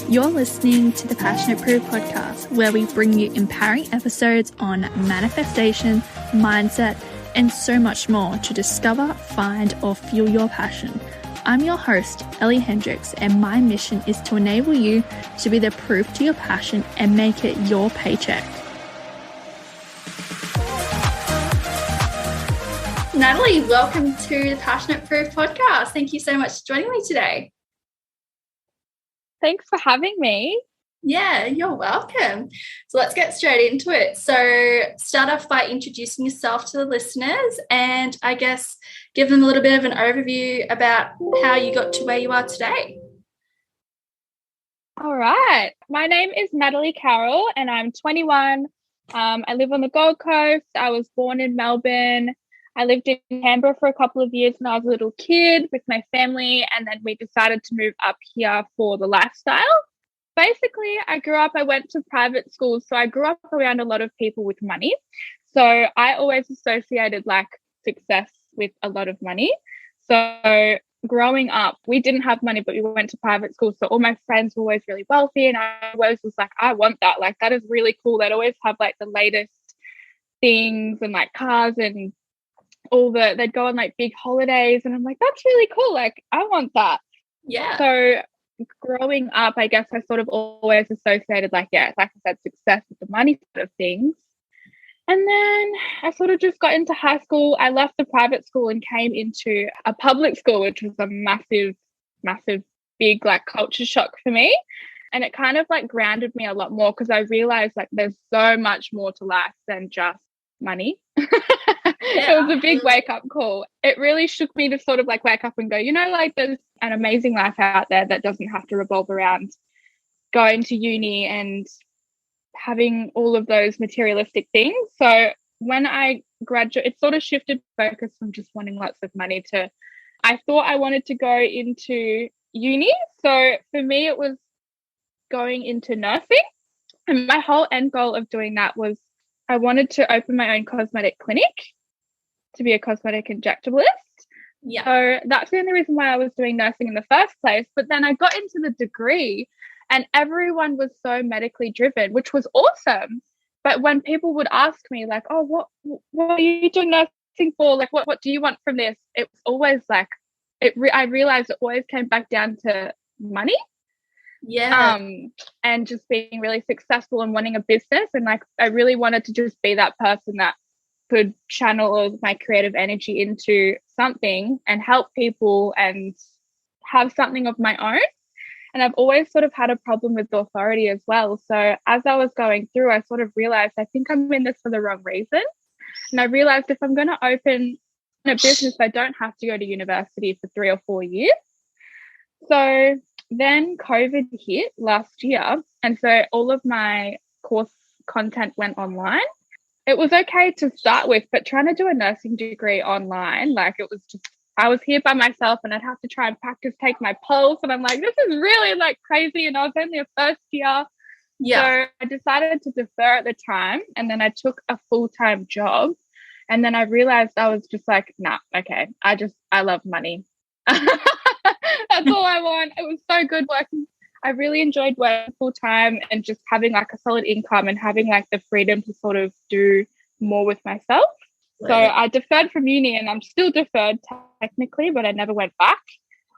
You're listening to the Passionate Pro podcast, where we bring you empowering episodes on manifestation, mindset, and so much more to discover, find, or fuel your passion. I'm your host, Ellie Hendricks, and my mission is to enable you to be the proof to your passion and make it your paycheck. Natalie, welcome to the Passionate Pro podcast. Thank you so much for joining me today. Thanks for having me. Yeah, you're welcome. So let's get straight into it. So start off by introducing yourself to the listeners and I guess give them a little bit of an overview about how you got to where you are today. All right. My name is Natalie Carroll and I'm 21. I live on the Gold Coast. I was born in Melbourne. I lived in Canberra for a couple of years when I was a little kid with my family, and then we decided to move up here for the lifestyle. Basically, I went to private schools, so I grew up around a lot of people with money. So I always associated like success with a lot of money. So growing up, we didn't have money, but we went to private school. So all my friends were always really wealthy, and I always was like, I want that. Like, that is really cool. They'd always have like the latest things and like cars and they'd go on like big holidays, and I'm like, that's really cool. Like, I want that. Yeah. So growing up, I guess I sort of always associated like I said, success with the money side of things. And then I sort of just got into high school. I left the private school and came into a public school, which was a massive, big like culture shock for me. And it kind of like grounded me a lot more because I realized like there's so much more to life than just money. It was a big wake up call. It really shook me to sort of like wake up and go, like there's an amazing life out there that doesn't have to revolve around going to uni and having all of those materialistic things. So when I graduated, it sort of shifted focus from just wanting lots of money to, I thought I wanted to go into uni. So for me, it was going into nursing. And my whole end goal of doing that was I wanted to open my own cosmetic clinic to be a cosmetic injectablist. Yeah. So that's the only reason why I was doing nursing in the first place. But then I got into the degree and everyone was so medically driven, which was awesome. But when people would ask me like, oh, what are you doing nursing for? Like, what do you want from this? It was always like, I realized it always came back down to money. Yeah. And just being really successful and wanting a business. And like, I really wanted to just be that person that could channel all of my creative energy into something and help people and have something of my own. And I've always sort of had a problem with authority as well. So as I was going through, I sort of realized I think I'm in this for the wrong reason. And I realized if I'm going to open a business, I don't have to go to university for 3 or 4 years. So then COVID hit last year. And so all of my course content went online. It was okay to start with, but trying to do a nursing degree online, like it was just, I was here by myself and I'd have to try and practice, take my pulse. And I'm like, this is really like crazy. And I was only a first year. Yeah. So I decided to defer at the time. And then I took a full-time job. And then I realized I was just like, nah, okay. I love money. That's all I want. It was so good working. I really enjoyed working full time and just having like a solid income and having like the freedom to sort of do more with myself. Right. So I deferred from uni and I'm still deferred technically, but I never went back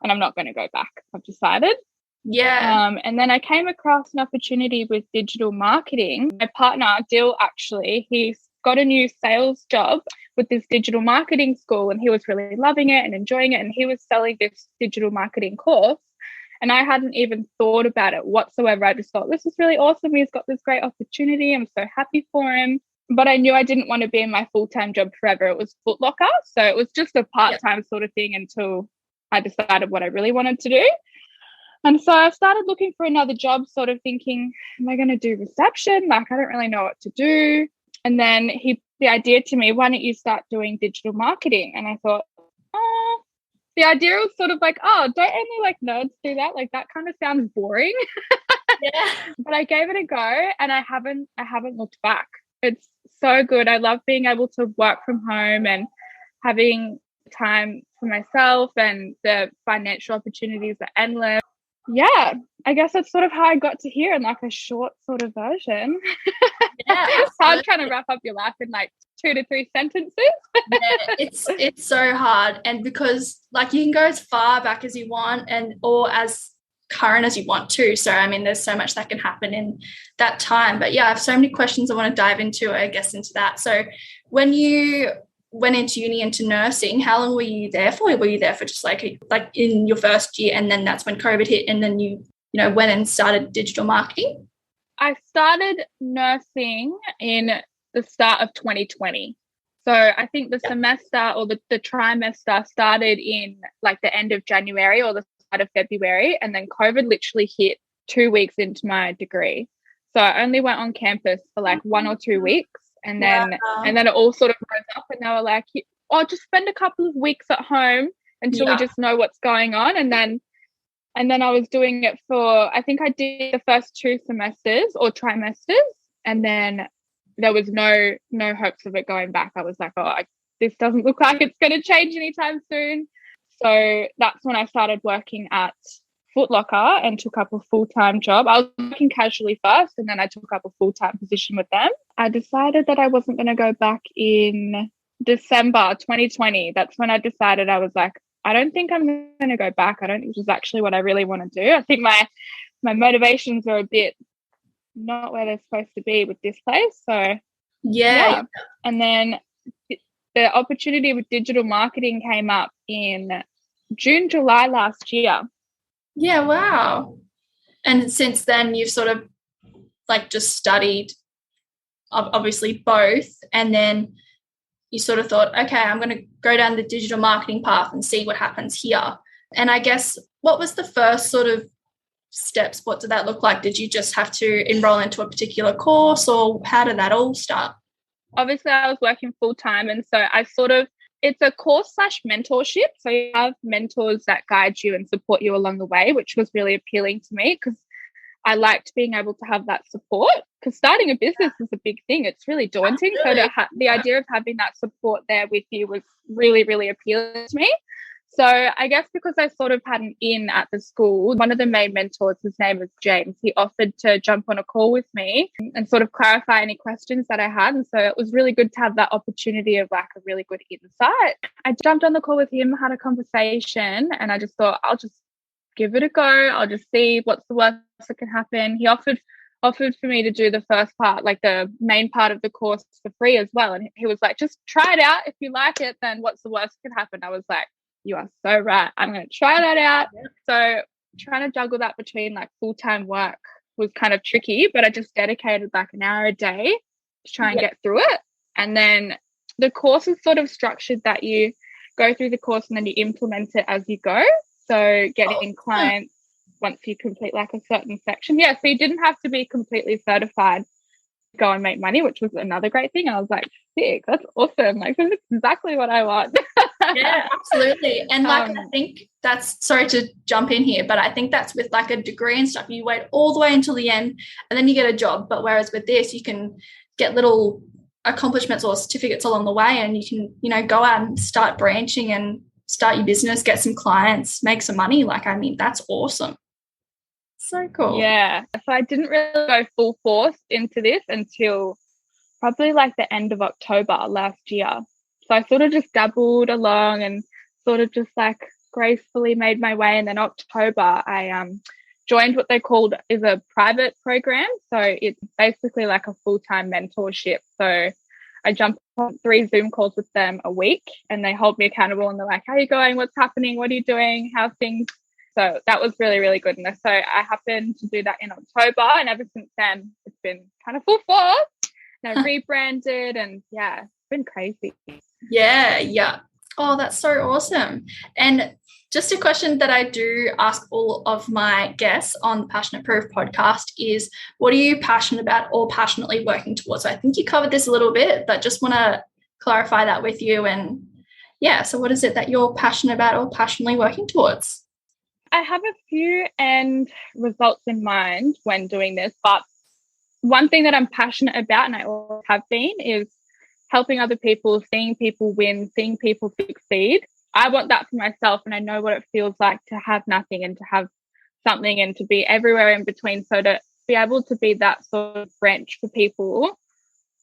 and I'm not going to go back. I've decided. Yeah. And then I came across an opportunity with digital marketing. My partner, Dill, actually, he's got a new sales job with this digital marketing school and he was really loving it and enjoying it. And he was selling this digital marketing course. And I hadn't even thought about it whatsoever. I just thought, this is really awesome. He's got this great opportunity. I'm so happy for him. But I knew I didn't want to be in my full-time job forever. It was Foot Locker. So it was just a part-time sort of thing until I decided what I really wanted to do. And so I started looking for another job, sort of thinking, am I going to do reception? Like, I don't really know what to do. And then the idea to me, why don't you start doing digital marketing? And I thought, the idea was sort of like, don't only like nerds do that? Like that kind of sounds boring. Yeah. But I gave it a go and I haven't looked back. It's so good. I love being able to work from home and having time for myself, and the financial opportunities are endless. yeah, I guess that's sort of how I got to here in like a short sort of version. Yeah, It's hard absolutely. trying to wrap up your life in like 2 to 3 sentences. Yeah, it's so hard, and because like you can go as far back as you want and or as current as you want to. So I mean, there's so much that can happen in that time. But yeah, I have so many questions I want to dive into, I guess, into that. So when you went into uni into nursing, how long were you there for? Were you there for just like in your first year, and then that's when COVID hit, and then you know went and started digital marketing? I started nursing in the start of 2020. So I think the semester or the trimester started in like the end of January or the start of February. And then COVID literally hit 2 weeks into my degree. So I only went on campus for like 1 or 2 weeks. And then Wow. it all sort of rose up and they were like, oh, just spend a couple of weeks at home until we Yeah. just know what's going on. And then I was doing it for, I think I did the first 2 semesters or trimesters. And then there was no hopes of it going back. I was like, this doesn't look like it's going to change anytime soon. So that's when I started working at Foot Locker and took up a full-time job. I was working casually first, and then I took up a full-time position with them. I decided that I wasn't going to go back in December 2020. That's when I decided I was like, I don't think I'm going to go back. I don't think this is actually what I really want to do. I think my motivations are a bit not where they're supposed to be with this place. So Yeah. and then the opportunity with digital marketing came up in June, July last year. Yeah, wow. And since then you've sort of like just studied obviously both, and then you sort of thought, okay, I'm going to go down the digital marketing path and see what happens here. And I guess what was the first sort of steps? What did that look like? Did you just have to enroll into a particular course, or how did that all start? Obviously, I was working full time. And so it's a course / mentorship. So you have mentors that guide you and support you along the way, which was really appealing to me because I liked being able to have that support, because starting a business is a big thing. It's really daunting. Absolutely. So the idea of having that support there with you was really, really appealing to me. So I guess because I sort of had an in at the school, one of the main mentors, his name was James, he offered to jump on a call with me and sort of clarify any questions that I had. And so it was really good to have that opportunity of like a really good insight. I jumped on the call with him, had a conversation, and I just thought, I'll just give it a go. I'll just see what's the worst that can happen. He offered for me to do the first part, like the main part of the course, for free as well. And he was like, just try it out. If you like it, then what's the worst that can happen? I was like, you are so right. I'm going to try that out. So trying to juggle that between like full-time work was kind of tricky, but I just dedicated like an hour a day to try and get through it. And then the course is sort of structured that you go through the course and then you implement it as you go. So getting clients once you complete like a certain section. Yeah, so you didn't have to be completely certified to go and make money, which was another great thing. I was like, sick, that's awesome. Like, that's exactly what I want. Yeah, absolutely. And like, I think that's, sorry to jump in here, but I think that's with like a degree and stuff. You wait all the way until the end and then you get a job. But whereas with this, you can get little accomplishments or certificates along the way, and you can, you know, go out and start branching and start your business, get some clients, make some money. Like, I mean, that's awesome. So cool. Yeah. So I didn't really go full force into this until probably like the end of October last year. So I sort of just dabbled along and sort of just like gracefully made my way. And then October, I joined what they called is a private program. So it's basically like a full-time mentorship. So I jumped on 3 Zoom calls with them a week, and they hold me accountable, and they're like, how are you going? What's happening? What are you doing? How's things? So that was really, really good. And so I happened to do that in October, and ever since then, it's been kind of full force. And I rebranded, and yeah, it's been crazy. Yeah. Oh, that's so awesome. And just a question that I do ask all of my guests on the Passionate Proof podcast is, what are you passionate about or passionately working towards? So I think you covered this a little bit, but just want to clarify that with you. And yeah, so what is it that you're passionate about or passionately working towards? I have a few end results in mind when doing this, but one thing that I'm passionate about, and I always have been, is helping other people, seeing people win, seeing people succeed. I want that for myself, and I know what it feels like to have nothing and to have something and to be everywhere in between. So to be able to be that sort of branch for people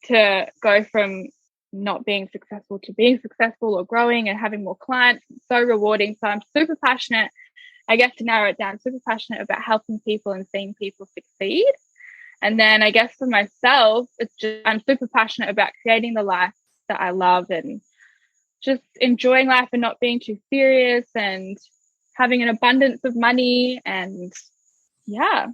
to go from not being successful to being successful or growing and having more clients, it's so rewarding. So I'm super passionate, I guess, to narrow it down, super passionate about helping people and seeing people succeed. And then I guess for myself, it's just, I'm super passionate about creating the life that I love and just enjoying life and not being too serious and having an abundance of money. And yeah,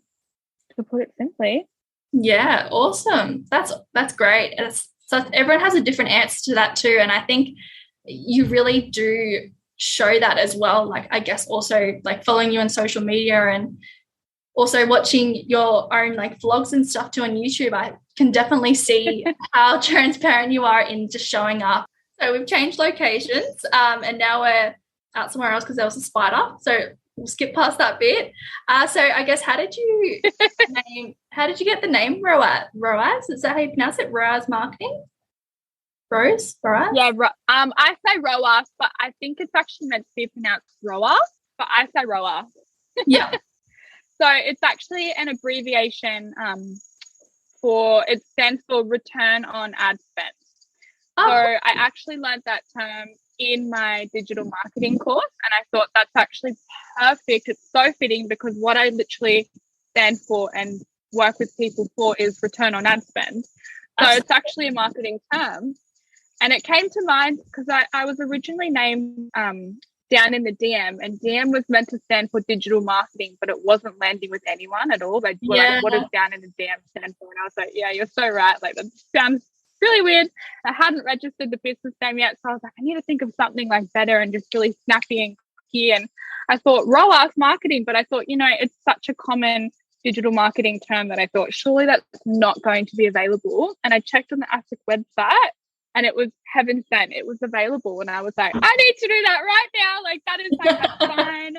to put it simply. Yeah, awesome. That's great. So everyone has a different answer to that too. And I think you really do show that as well. Like, I guess also like following you on social media and also watching your own like vlogs and stuff too on YouTube, I can definitely see how transparent you are in just showing up. So we've changed locations and now we're out somewhere else because there was a spider. So we'll skip past that bit. So I guess how did you get the name ROAS? ROAS? Is that how you pronounce it? ROAS Marketing? ROAS? Yeah, I say ROAS, but I think it's actually meant to be pronounced ROAS, but I say ROAS. Yeah. So it's actually an abbreviation it stands for return on ad spend. Oh. So I actually learned that term in my digital marketing course, and I thought that's actually perfect. It's so fitting because what I literally stand for and work with people for is return on ad spend. So it's actually a marketing term. And it came to mind because I was originally named down in the DM, and DM was meant to stand for digital marketing, but it wasn't landing with anyone at all. They were like, what does down in the DM stand for? And I was like, yeah, you're so right. Like, that sounds really weird. I hadn't registered the business name yet, so I was like, I need to think of something like better and just really snappy and key. And I thought ROAS Marketing, but I thought, it's such a common digital marketing term that I thought surely that's not going to be available. And I checked on the ASIC website, and it was heaven sent. It was available, and I was like, I need to do that right now. Like, that is like a sign.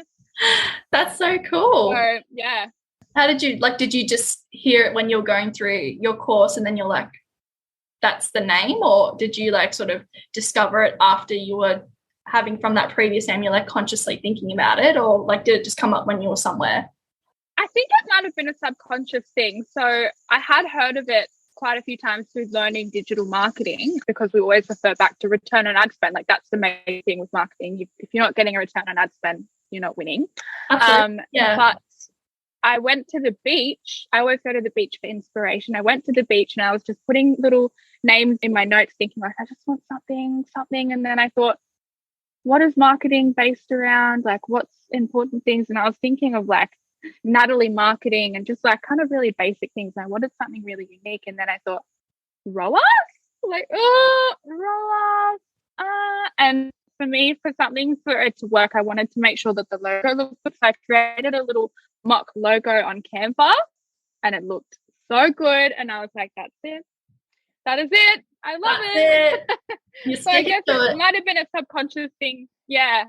That's so cool. So yeah. How did you just hear it when you were going through your course, and then you're like, that's the name? Or did you like sort of discover it after you were having from that previous name, you're like consciously thinking about it? Or like, did it just come up when you were somewhere? I think it might have been a subconscious thing. So I had heard of it quite a few times through learning digital marketing, because we always refer back to return on ad spend. Like, that's the main thing with marketing. If you're not getting a return on ad spend, you're not winning. Yeah. But I went to the beach. I always go to the beach for inspiration. I went to the beach and I was just putting little names in my notes, thinking like, I just want something. And then I thought, what is marketing based around? Like, what's important things? And I was thinking of like Natalie Marketing and just like kind of really basic things. I wanted something really unique. And then I thought, ROAS? Like, ROAS. And for me, for something for it to work, I wanted to make sure that the logo looked good. So I created a little mock logo on Canva, and it looked so good. And I was like, that's it. That is it. I love it. You so I guess it might have been a subconscious thing. Yeah.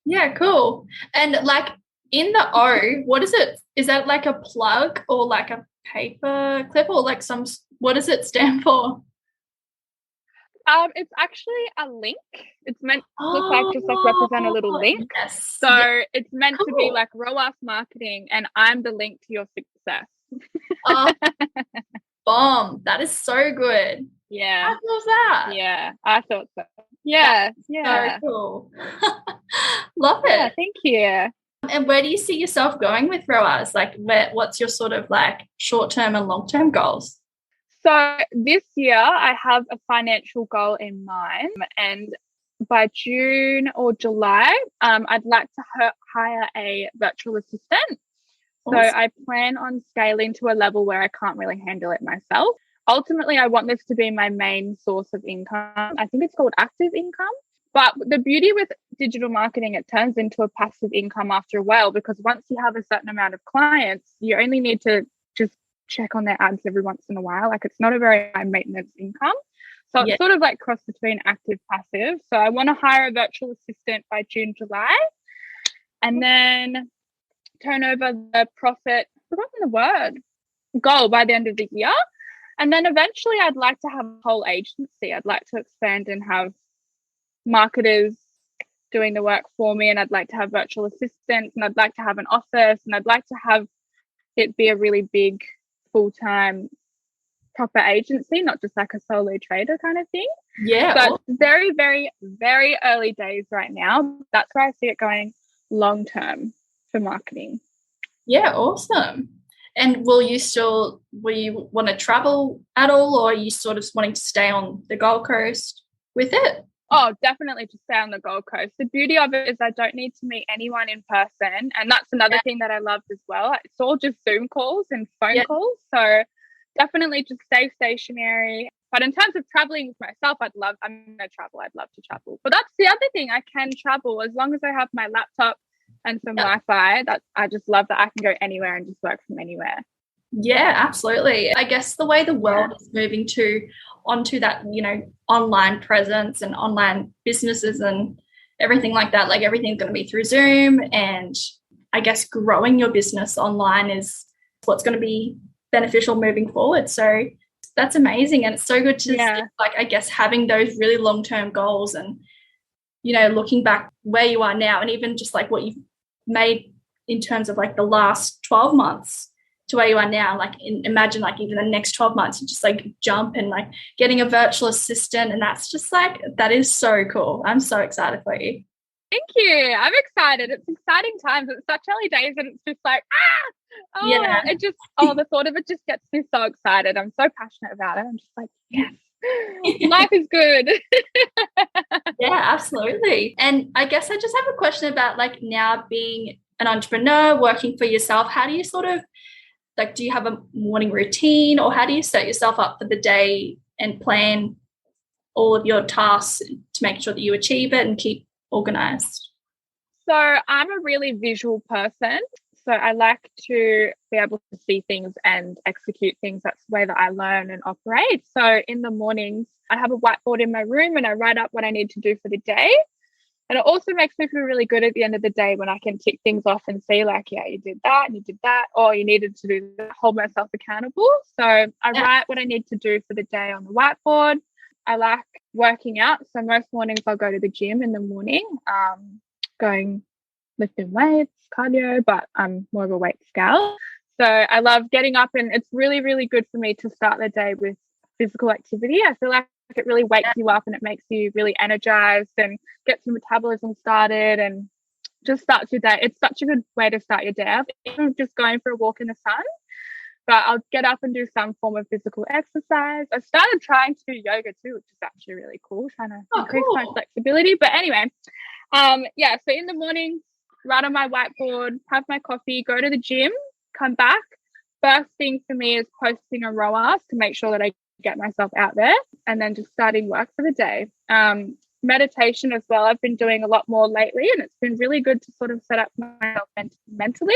Yeah, cool. And like in the O, what is it? Is that like a plug or like a paper clip or like what does it stand for? It's actually a link. It's meant to look like just like represent a little link. Yes. So it's meant to be like ROAS Marketing, and I'm the link to your success. Bomb. That is so good. Yeah. I love that. Yeah, I thought so. Yeah. So cool. Love it. Yeah, thank you. And where do you see yourself going with ROAS? Like, what's your sort of like short-term and long-term goals? So this year I have a financial goal in mind, and by June or July, I'd like to hire a virtual assistant. Awesome. So I plan on scaling to a level where I can't really handle it myself. Ultimately, I want this to be my main source of income. I think it's called active income. But the beauty with digital marketing, it turns into a passive income after a while, because once you have a certain amount of clients, you only need to just check on their ads every once in a while. Like, it's not a very high maintenance income. So it's sort of like cross between active, passive. So I want to hire a virtual assistant by June, July, and then turn over the profit, forgotten the word, goal by the end of the year. And then eventually I'd like to have a whole agency. I'd like to expand and have marketers doing the work for me, and I'd like to have virtual assistants, and I'd like to have an office, and I'd like to have it be a really big full-time proper agency, not just like a solo trader kind of thing. Yeah. So it's very, very, very early days right now. That's where I see it going long term for marketing. Yeah, awesome. And will you want to travel at all, or are you sort of wanting to stay on the Gold Coast with it? Oh, definitely to stay on the Gold Coast. The beauty of it is I don't need to meet anyone in person. And that's another thing that I loved as well. It's all just Zoom calls and phone calls. So definitely just stay stationary. But in terms of traveling with myself, I'm going to travel. I'd love to travel. But that's the other thing. I can travel as long as I have my laptop and some Wi-Fi. I just love that I can go anywhere and just work from anywhere. Yeah, absolutely. I guess the way the world is moving onto that, online presence and online businesses and everything like that, like everything's going to be through Zoom, and I guess growing your business online is what's going to be beneficial moving forward. So that's amazing. And it's so good to see, like, I guess having those really long-term goals and, looking back where you are now, and even just like what you've made in terms of like the last 12 months to where you are now, like imagine like even the next 12 months, you just like jump and like getting a virtual assistant. And that's just like, that is so cool. I'm so excited for you. Thank you. I'm excited. It's exciting times. It's such early days and it's just like, the thought of it just gets me so excited. I'm so passionate about it. I'm just like, yes, life is good. Yeah, absolutely. And I guess I just have a question about like now being an entrepreneur, working for yourself. How do you sort of like, do you have a morning routine, or how do you set yourself up for the day and plan all of your tasks to make sure that you achieve it and keep organized? So I'm a really visual person. So I like to be able to see things and execute things. That's the way that I learn and operate. So in the mornings, I have a whiteboard in my room and I write up what I need to do for the day. And it also makes me feel really good at the end of the day when I can tick things off and see like, yeah, you did that and you did that, or you needed to do that, hold myself accountable. So I write what I need to do for the day on the whiteboard. I like working out. So most mornings I'll go to the gym in the morning, going lifting weights, cardio, but I'm more of a weight scale. So I love getting up, and it's really, really good for me to start the day with physical activity. I feel like it really wakes you up and it makes you really energized and gets your metabolism started and just starts your day. It's such a good way to start your day, even just going for a walk in the sun. But I'll get up and do some form of physical exercise. I started trying to do yoga too, which is actually really cool, trying to increase my flexibility. But anyway, so in the morning, write on my whiteboard, have my coffee, go to the gym, come back. First thing for me is posting a ROAS to make sure that I get myself out there, and then just starting work for the day. Meditation as well. I've been doing a lot more lately, and it's been really good to sort of set up myself mentally.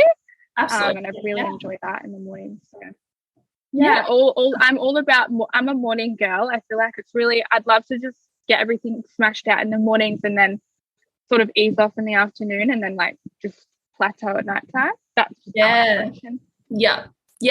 Absolutely. And I really enjoy that in the morning. So I'm all about, I'm a morning girl. I feel like it's really, I'd love to just get everything smashed out in the mornings and then sort of ease off in the afternoon and then like just plateau at nighttime. That's just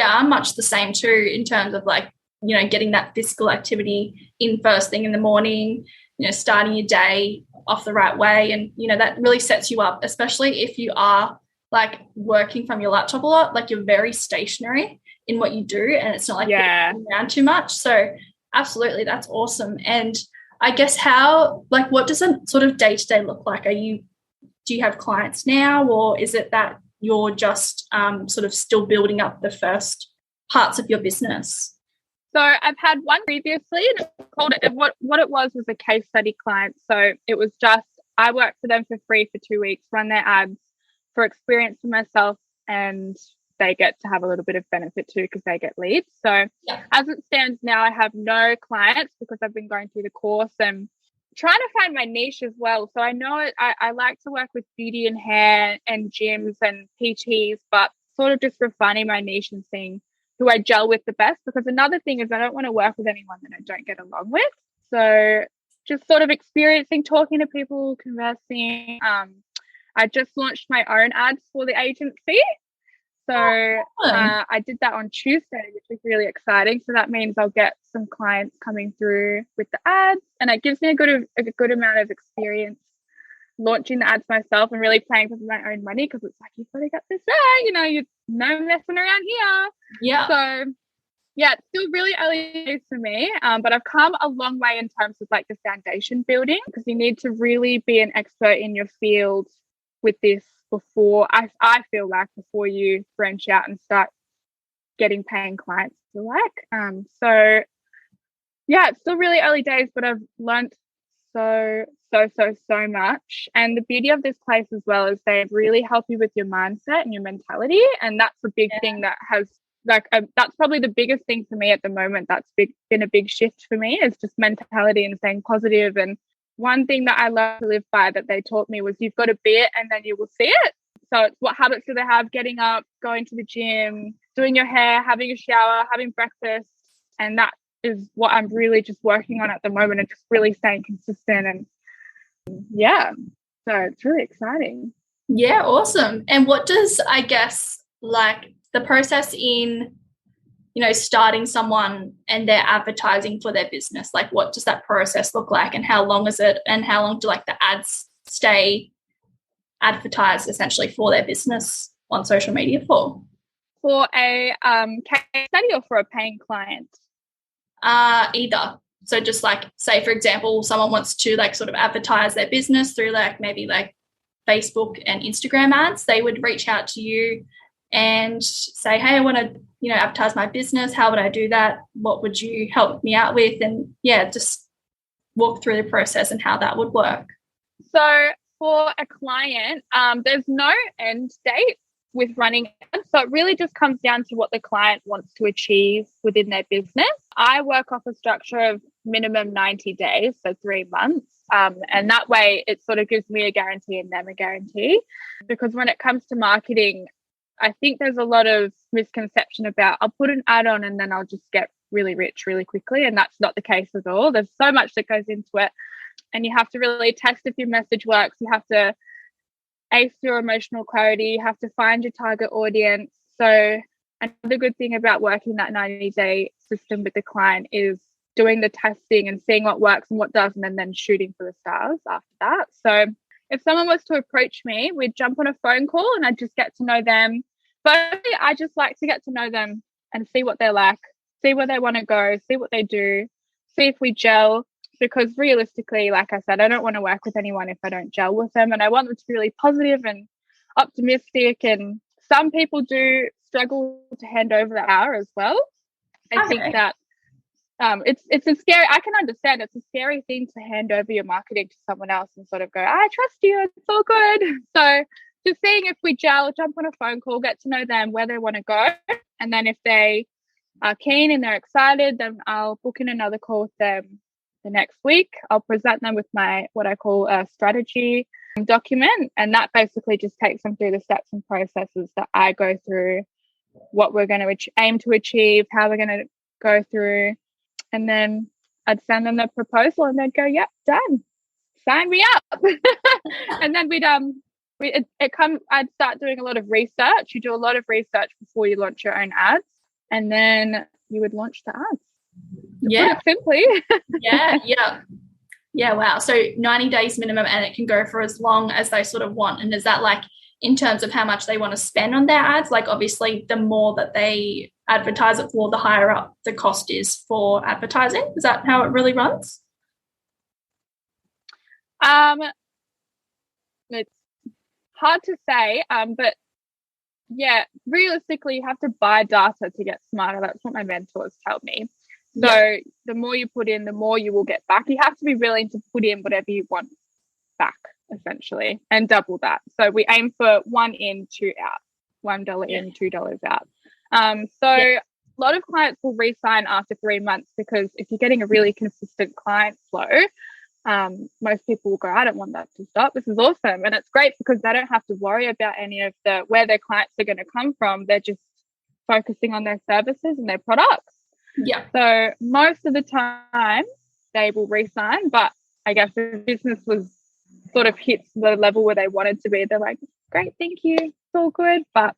I'm much the same too in terms of like, getting that physical activity in first thing in the morning, starting your day off the right way. And, that really sets you up, especially if you are like working from your laptop a lot, like you're very stationary in what you do and it's not like moving around too much. So absolutely, that's awesome. And I guess what does a sort of day-to-day look like? Do you have clients now, or is it that you're just sort of still building up the first parts of your business? So I've had one previously, and what it was a case study client. So it was just, I worked for them for free for 2 weeks, run their ads for experience for myself, and they get to have a little bit of benefit too because they get leads. So as it stands now, I have no clients because I've been going through the course and trying to find my niche as well. So I know I like to work with beauty and hair and gyms and PTs, but sort of just refining my niche and seeing who I gel with the best, because another thing is I don't want to work with anyone that I don't get along with. So just sort of experiencing, talking to people, conversing. I just launched my own ads for the agency. So I did that on Tuesday, which is really exciting. So that means I'll get some clients coming through with the ads, and it gives me a good amount of experience launching the ads myself and really paying for my own money, because it's like, you've got to get this right, you're no messing around here. Yeah. So yeah, it's still really early days for me, but I've come a long way in terms of like the foundation building, because you need to really be an expert in your field with this before, I feel like, before you branch out and start getting paying clients so yeah, it's still really early days, but I've learned so much. And the beauty of this place as well is they really help you with your mindset and your mentality, and that's a big thing that has that's probably the biggest thing for me at the moment. That's been a big shift for me, is just mentality and staying positive. And one thing that I love to live by that they taught me was, you've got to be it and then you will see it. So it's, what habits do they have? Getting up, going to the gym, doing your hair, having a shower, having breakfast. And that is what I'm really just working on at the moment, and just really staying consistent. And yeah, so it's really exciting. Yeah, awesome. And what does, I guess, like the process in, starting someone and they're advertising for their business, like what does that process look like, and how long is it, and how long do like the ads stay advertised essentially for their business on social media for? For a case study or for a paying client? Either. So just like, say for example, someone wants to like sort of advertise their business through like maybe like Facebook and Instagram ads, they would reach out to you and say, hey, I want to, advertise my business. How would I do that? What would you help me out with? And yeah, just walk through the process and how that would work. So for a client, there's no end date with running ads. So it really just comes down to what the client wants to achieve within their business. I work off a structure of minimum 90 days, so 3 months. And that way it sort of gives me a guarantee and them a guarantee. Because when it comes to marketing, I think there's a lot of misconception about, I'll put an ad on and then I'll just get really rich really quickly. And that's not the case at all. There's so much that goes into it. And you have to really test if your message works. You have to ace your emotional clarity. You have to find your target audience. So another good thing about working that 90-day system with the client is doing the testing and seeing what works and what doesn't, and then shooting for the stars after that. So if someone was to approach me, we'd jump on a phone call and I'd just get to know them. But I just like to get to know them and see what they're like, see where they want to go, see what they do, see if we gel. Because realistically, like I said, I don't want to work with anyone if I don't gel with them. And I want them to be really positive and optimistic. And some people do struggle to hand over the hour as well. I think that it's a scary, I can understand it's a scary thing to hand over your marketing to someone else and sort of go, I trust you, it's all good. So just seeing if we gel, jump on a phone call, get to know them, where they want to go. And then if they are keen and they're excited, then I'll book in another call with them the next week. I'll present them with my, what I call a strategy document. And that basically just takes them through the steps and processes that I go through, what we're going to aim to achieve, how we're going to go through. And then I'd send them the proposal and they'd go, yep, done. Sign me up. And then I'd start doing a lot of research. You do a lot of research before you launch your own ads. And then you would launch the ads. Yeah. Simply. Yeah. Wow. So 90 days minimum, and it can go for as long as they sort of want. And is that like in terms of how much they want to spend on their ads? Like obviously the more that they advertise it for, the higher up the cost is for advertising. Is that how it really runs? It's hard to say, but yeah, realistically, you have to buy data to get smarter. That's what my mentors tell me. So the more you put in, the more you will get back. You have to be willing to put in whatever you want back, essentially, and double that. So we aim for 1 in, 2 out, $1 in, $2 out. A lot of clients will re-sign after 3 months, because if you're getting a really consistent client flow, most people will go, I don't want that to stop. This is awesome. And it's great because they don't have to worry about any of where their clients are going to come from. They're just focusing on their services and their products. Yeah. So most of the time they will re-sign, but I guess the business was sort of hits the level where they wanted to be, they're like, great, thank you, it's all good. But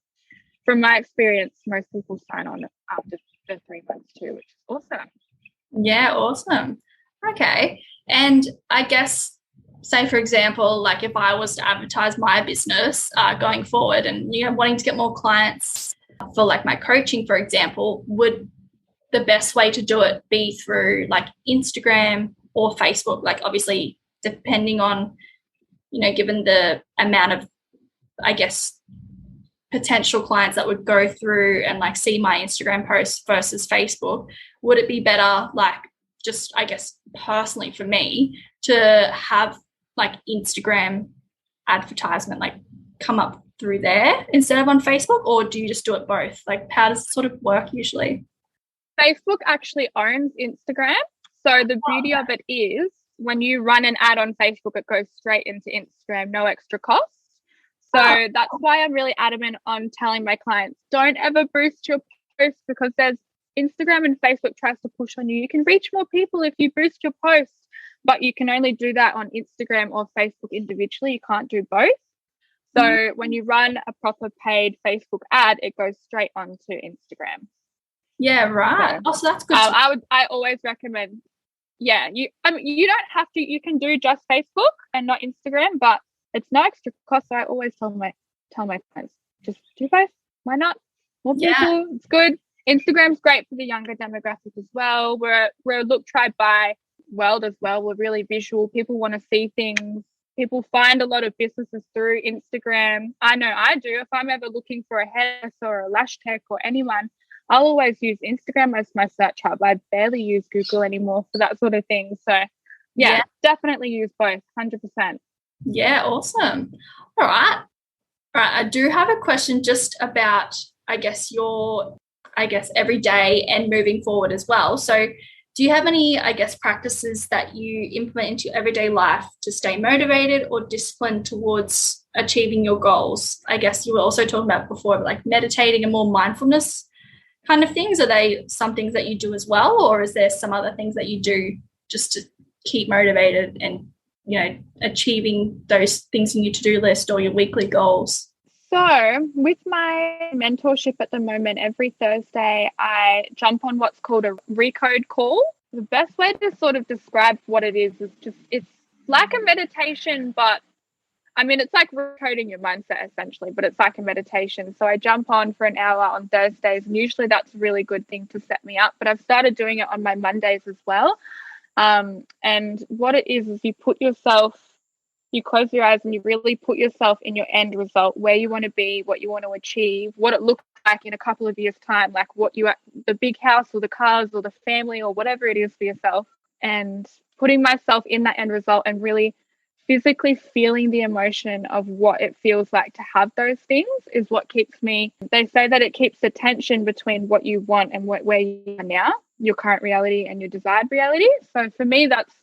from my experience, most people sign on after the 3 months too, which is awesome. Yeah, awesome. Okay. And I guess, say, for example, like if I was to advertise my business going forward and, wanting to get more clients for like my coaching, for example, would the best way to do it be through like Instagram or Facebook? Like obviously depending on, given the amount of, I guess, potential clients that would go through and like see my Instagram posts versus Facebook, would it be better, like just, I guess, personally for me to have like Instagram advertisement like come up through there instead of on Facebook, or do you just do it both? Like how does it sort of work usually? Facebook actually owns Instagram. So the beauty of it is when you run an ad on Facebook, it goes straight into Instagram, no extra cost. So that's why I'm really adamant on telling my clients, don't ever boost your posts, because there's Instagram and Facebook tries to push on you. You can reach more people if you boost your posts, but you can only do that on Instagram or Facebook individually. You can't do both. So when you run a proper paid Facebook ad, it goes straight onto Instagram. Yeah, right. So that's good. I always recommend. Yeah, you don't have to. You can do just Facebook and not Instagram, but it's no extra cost. So I always tell my clients, just do both. Why not? More people. It's good. Instagram's great for the younger demographic as well. We're a look, try, buy world as well. We're really visual. People want to see things. People find a lot of businesses through Instagram. I know I do. If I'm ever looking for a hairdresser or a lash tech or anyone, I'll always use Instagram as my search hub. I barely use Google anymore for that sort of thing. So yeah. Definitely use both, 100%. Yeah, awesome. All right. I do have a question just about, I guess, your, everyday and moving forward as well. So do you have any, I guess, practices that you implement into your everyday life to stay motivated or disciplined towards achieving your goals? I guess you were also talking about before, like meditating and more mindfulness kind of things. Are they some things that you do as well, or is there some other things that you do just to keep motivated and, achieving those things in your to-do list or your weekly goals? So with my mentorship at the moment, every Thursday I jump on what's called a recode call. The best way to sort of describe what it is just, it's like a meditation, but I mean, it's like recoding your mindset essentially, but it's like a meditation. So I jump on for an hour on Thursdays, and usually that's a really good thing to set me up. But I've started doing it on my Mondays as well. And what it is you close your eyes and you really put yourself in your end result, where you want to be, what you want to achieve, what it looks like in a couple of years' time, like the big house or the cars or the family or whatever it is for yourself, and putting myself in that end result and really physically feeling the emotion of what it feels like to have those things is what keeps me. They say that it keeps the tension between what you want and where you are now, your current reality and your desired reality. So for me, that's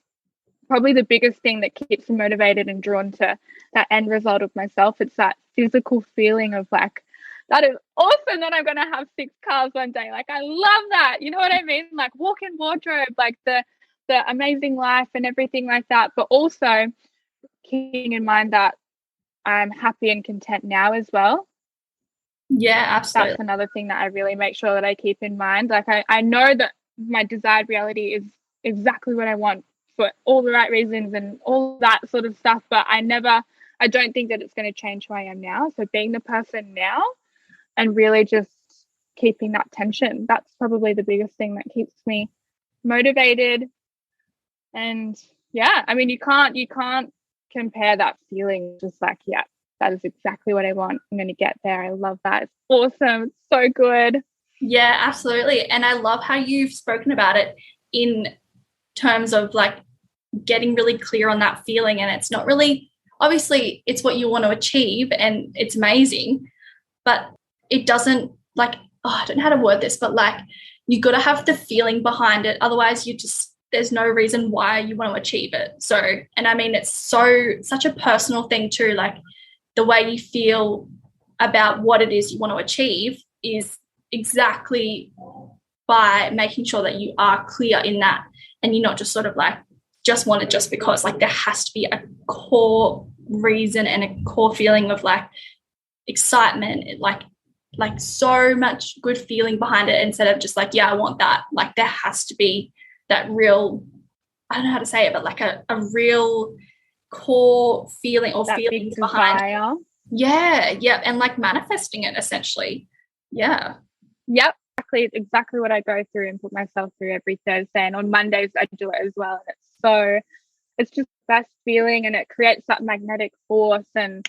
probably the biggest thing that keeps me motivated and drawn to that end result of myself. It's that physical feeling of like, that is awesome that I'm going to have 6 cars one day. Like, I love that. You know what I mean? Like walk-in wardrobe, like the amazing life and everything like that. But also keeping in mind that I'm happy and content now as well. Yeah, absolutely. That's another thing that I really make sure that I keep in mind. Like I know that my desired reality is exactly what I want for all the right reasons and all that sort of stuff, but I don't think that it's going to change who I am now. So being the person now and really just keeping that tension, that's probably the biggest thing that keeps me motivated. And yeah, I mean, you can't compare that feeling. Just like, yeah, that is exactly what I want. I'm going to get there. I love that. It's awesome. It's so good. Yeah, absolutely. And I love how you've spoken about it in terms of like getting really clear on that feeling. And it's not really, obviously it's what you want to achieve and it's amazing, but it doesn't like, I don't know how to word this, but like you got to have the feeling behind it. Otherwise there's no reason why you want to achieve it. So, and I mean, it's such a personal thing too. Like the way you feel about what it is you want to achieve is exactly by making sure that you are clear in that, and you're not just sort of like just want it just because. Like there has to be a core reason and a core feeling of like excitement, like so much good feeling behind it, instead of just like, yeah, I want that. Like there has to be that real, I don't know how to say it, but like a real core feeling or that feelings big behind desire. it. Yeah. And like manifesting it essentially. Yeah. Yep. Exactly what I go through and put myself through every Thursday. And on Mondays I do it as well. And it's just the best feeling, and it creates that magnetic force. And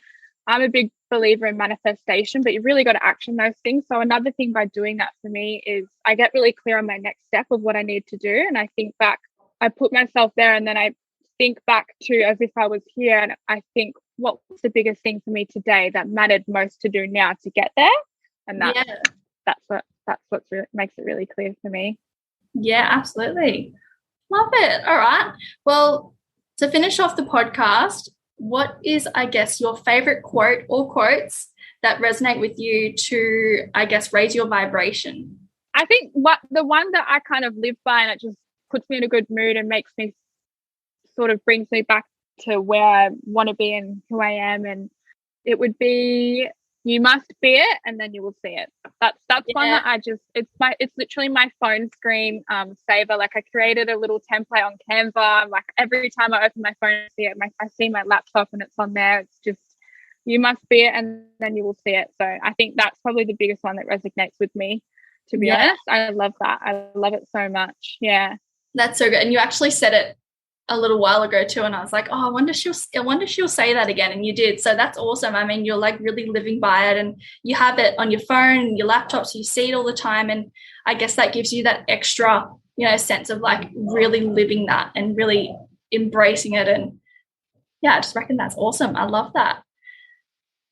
I'm a big believer in manifestation, but you've really got to action those things. So another thing by doing that for me is I get really clear on my next step of what I need to do. And I think back, I put myself there, and then I think back to as if I was here, and I think, what was the biggest thing for me today that mattered most to do now to get there? And that's what really makes it really clear for me. Yeah, absolutely. Love it. All right. Well, to finish off the podcast, what is, I guess, your favorite quote or quotes that resonate with you to, I guess, raise your vibration? I think the one that I kind of live by, and it just puts me in a good mood and makes me sort of brings me back to where I want to be and who I am. And it would be, you must be it, and then you will see it. That's one that it's literally my phone screen saver. Like I created a little template on Canva. Like every time I open my phone and see it, I see my laptop and it's on there. It's just, you must be it, and then you will see it. So I think that's probably the biggest one that resonates with me, to be honest. I love that. I love it so much. Yeah. That's so good. And you actually said it a little while ago too, and I was like, oh, I wonder she'll say that again, and you did. So that's awesome. I mean, you're like really living by it, and you have it on your phone and your laptop, so you see it all the time. And I guess that gives you that extra, sense of like really living that and really embracing it. And I just reckon that's awesome. I love that.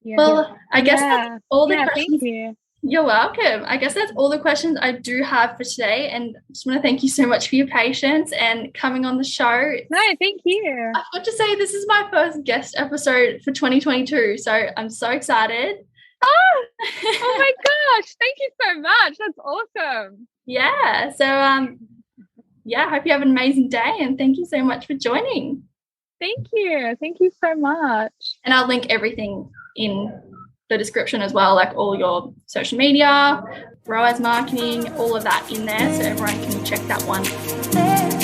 Yeah. Well, I guess that's all the questions. Thank you. You're welcome. I guess that's all the questions I do have for today. And I just want to thank you so much for your patience and coming on the show. No, thank you. I've got to say, this is my first guest episode for 2022. So I'm so excited. Oh my gosh. Thank you so much. That's awesome. Yeah. So, I hope you have an amazing day. And thank you so much for joining. Thank you. Thank you so much. And I'll link everything in the description as well, like all your social media, ROAS Marketing, all of that in there, so everyone can check that one.